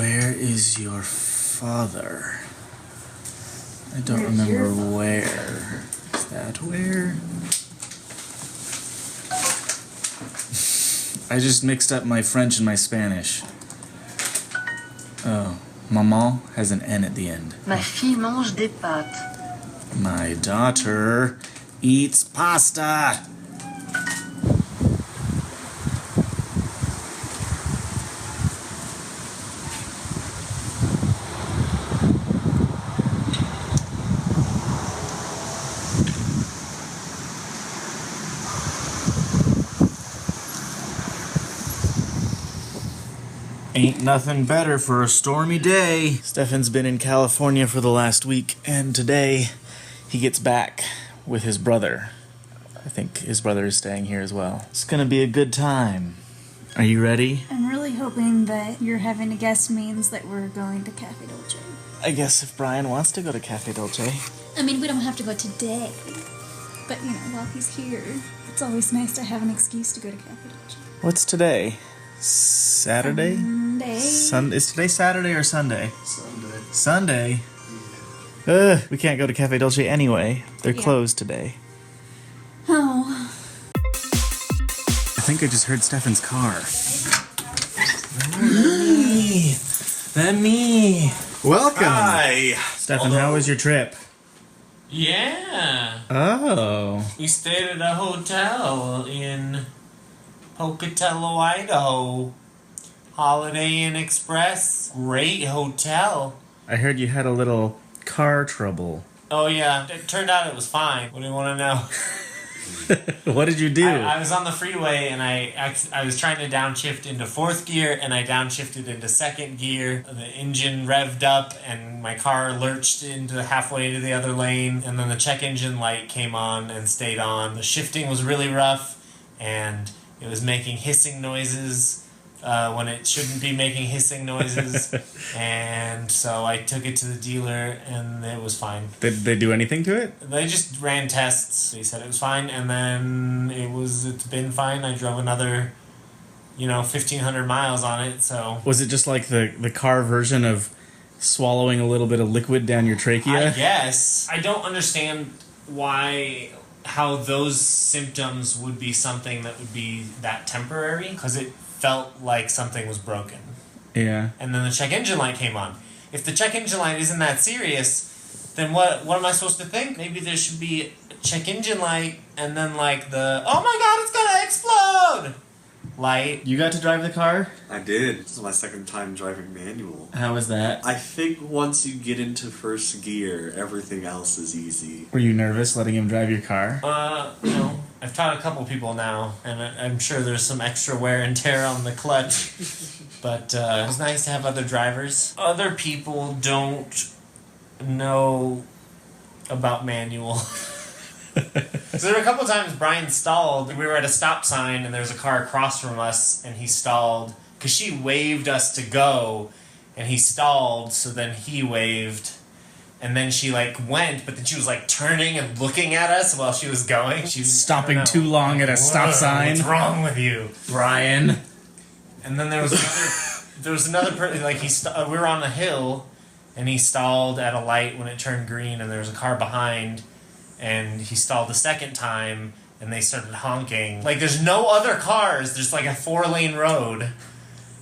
Where is your father? I don't remember where. Is that where? I just mixed up my French and my Spanish. Oh, maman has an N at the end. Ma fille mange des pâtes. My daughter eats pasta. Ain't nothing better for a stormy day. Stefan's been in California for the last week, and today he gets back with his brother. I think his brother is staying here as well. It's gonna be a good time. Are you ready? I'm really hoping that you're having a guest means that we're going to Cafe Dolce. I guess if Brian wants to go to Cafe Dolce. I mean, we don't have to go today. But, you know, while he's here, it's always nice to have an excuse to go to Cafe Dolce. What's today? Saturday? Sunday. Is today Saturday or Sunday? Sunday. Sunday? We can't go to Cafe Dolce anyway. They're Yeah. closed today. Oh. I think I just heard Stefan's car. me. Welcome. Hi. Stefan, how was your trip? Yeah. Oh. We stayed at a hotel in Pocatello, Idaho. Holiday Inn Express. Great hotel. I heard you had a little car trouble. Oh, yeah. It turned out it was fine. What do you want to know? What did you do? I was on the freeway and I was trying to downshift into fourth gear and I downshifted into second gear. The engine revved up and my car lurched into halfway into the other lane, and then the check engine light came on and stayed on. The shifting was really rough and it was making hissing noises when it shouldn't be making hissing noises. And so I took it to the dealer and it was fine. Did they do anything to it? They just ran tests. They said it was fine, and then it's been fine. I drove another, 1,500 miles on it, so. Was it just like the car version of swallowing a little bit of liquid down your trachea? I guess. I don't understand how those symptoms would be something that would be that temporary, because it felt like something was broken. Yeah. And then the check engine light came on. If the check engine light isn't that serious, then what am I supposed to think? Maybe there should be a check engine light and then like the, oh my god, it's gonna explode light. You got to drive the car? I did. This is my second time driving manual. How was that? I think once you get into first gear, everything else is easy. Were you nervous letting him drive your car? I've taught a couple people now, and I'm sure there's some extra wear and tear on the clutch. But it was nice to have other drivers. Other people don't know about manual. So there were a couple times Brian stalled. We were at a stop sign, and there was a car across from us, and he stalled. Because she waved us to go, and he stalled, so then he waved. And then she, went, but then she was, turning and looking at us while she was going. She was Stopping too long at a stop sign. What's wrong with you? Brian. And then there was another person, we were on a hill, and he stalled at a light when it turned green, and there was a car behind, and he stalled the second time, and they started honking. There's no other cars, there's a 4-lane road.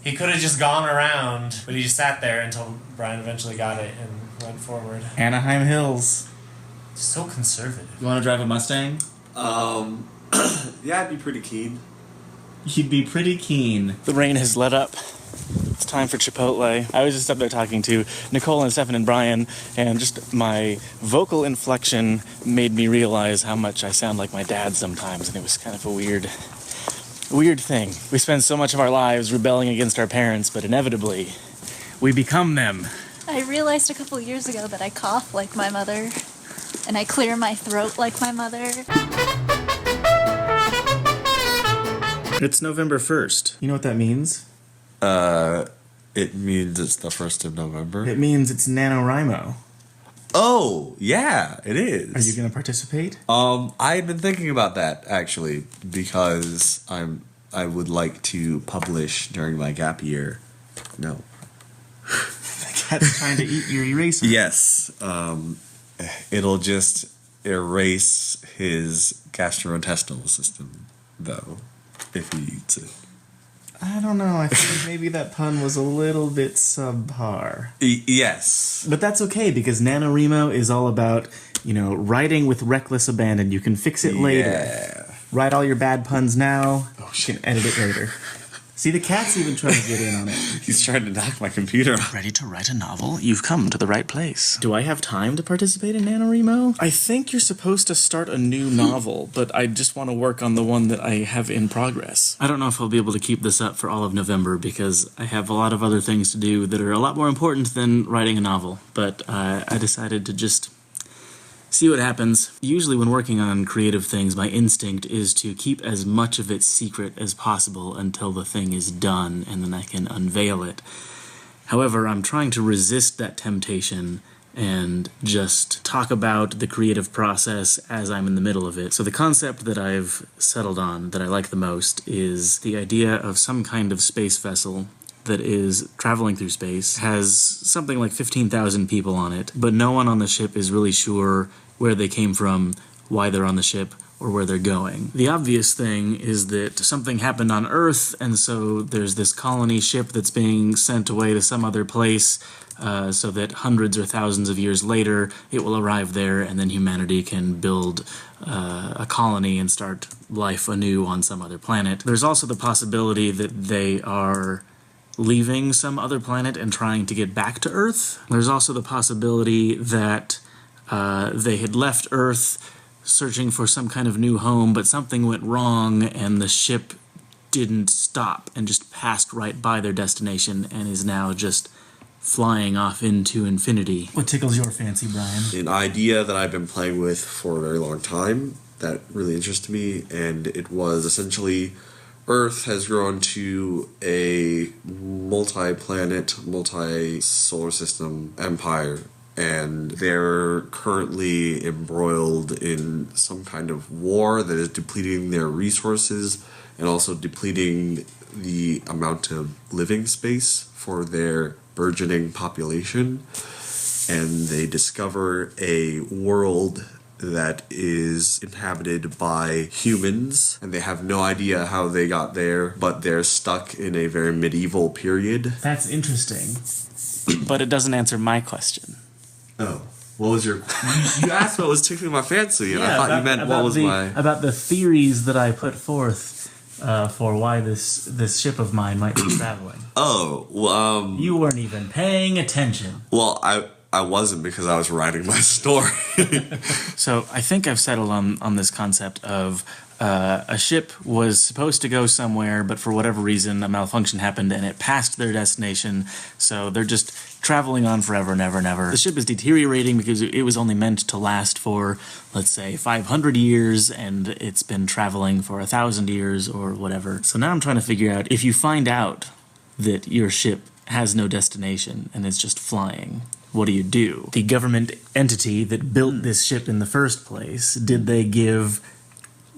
He could have just gone around, but he just sat there until Brian eventually got it and went forward. Anaheim Hills. So conservative. You want to drive a Mustang? Yeah, I'd be pretty keen. You'd be pretty keen. The rain has let up. It's time for Chipotle. I was just up there talking to Nicole and Stefan and Brian, and just my vocal inflection made me realize how much I sound like my dad sometimes, and it was kind of a weird thing. We spend so much of our lives rebelling against our parents, but inevitably, we become them. I realized a couple years ago that I cough like my mother, and I clear my throat like my mother. It's November 1st. You know what that means? It means it's the 1st of November. It means it's NaNoWriMo. Oh, yeah, it is. Are you going to participate? I've been thinking about that, actually, because I would like to publish during my gap year. No. The cat's trying to eat your eraser. Yes. It'll just erase his gastrointestinal system, though, if he eats it. I don't know. I think maybe that pun was a little bit subpar. Yes. But that's okay, because NaNoWriMo is all about, writing with reckless abandon. You can fix it later. Yeah. Write all your bad puns now. Oh, You can edit it later. See, the cat's even trying to get in on it. He's trying to knock my computer off. Ready to write a novel? You've come to the right place. Do I have time to participate in NaNoWriMo? I think you're supposed to start a new novel, but I just want to work on the one that I have in progress. I don't know if I'll be able to keep this up for all of November, because I have a lot of other things to do that are a lot more important than writing a novel, but I decided to just see what happens. Usually when working on creative things, my instinct is to keep as much of it secret as possible until the thing is done, and then I can unveil it. However, I'm trying to resist that temptation and just talk about the creative process as I'm in the middle of it. So the concept that I've settled on, that I like the most, is the idea of some kind of space vessel that is traveling through space, has something like 15,000 people on it, but no one on the ship is really sure where they came from, why they're on the ship, or where they're going. The obvious thing is that something happened on Earth, and so there's this colony ship that's being sent away to some other place, so that hundreds or thousands of years later it will arrive there, and then humanity can build a colony and start life anew on some other planet. There's also the possibility that they are leaving some other planet and trying to get back to Earth. There's also the possibility that they had left Earth searching for some kind of new home, but something went wrong and the ship didn't stop and just passed right by their destination and is now just flying off into infinity. What tickles your fancy, Brian? An idea that I've been playing with for a very long time that really interested me, and it was essentially Earth has grown to a multi-planet, multi-solar system empire, and they're currently embroiled in some kind of war that is depleting their resources and also depleting the amount of living space for their burgeoning population. And they discover a world that is inhabited by humans, and they have no idea how they got there, but they're stuck in a very medieval period. That's interesting. But it doesn't answer my question. Oh. What was your... You asked what was tickling my fancy, and I thought you meant what was my... About the theories that I put forth for why this ship of mine might be traveling. Oh, well, You weren't even paying attention. Well, I wasn't, because I was writing my story. So I think I've settled on this concept of a ship was supposed to go somewhere, but for whatever reason a malfunction happened and it passed their destination, so they're just traveling on forever and ever and ever. The ship is deteriorating because it was only meant to last for, let's say, 500 years, and it's been traveling for 1,000 years or whatever. So now I'm trying to figure out, if you find out that your ship has no destination and it's just flying, what do? The government entity that built this ship in the first place, did they give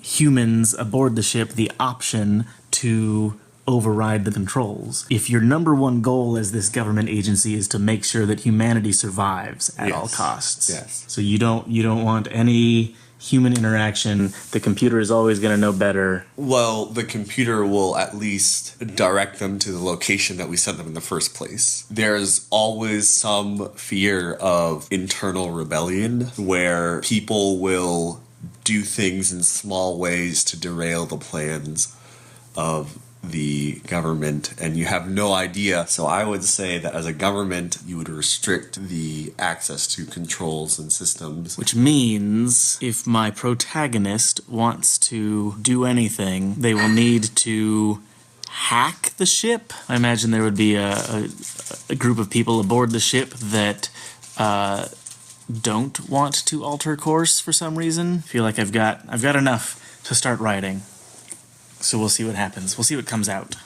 humans aboard the ship the option to override the controls? If your number one goal as this government agency is to make sure that humanity survives at all costs, so you don't want any human interaction, the computer is always going to know better. Well, the computer will at least direct them to the location that we sent them in the first place. There's always some fear of internal rebellion where people will do things in small ways to derail the plans of the government, and you have no idea. So I would say that as a government, you would restrict the access to controls and systems. Which means if my protagonist wants to do anything, they will need to hack the ship. I imagine there would be a group of people aboard the ship that don't want to alter course for some reason. I feel like I've got enough to start writing. So we'll see what happens. We'll see what comes out.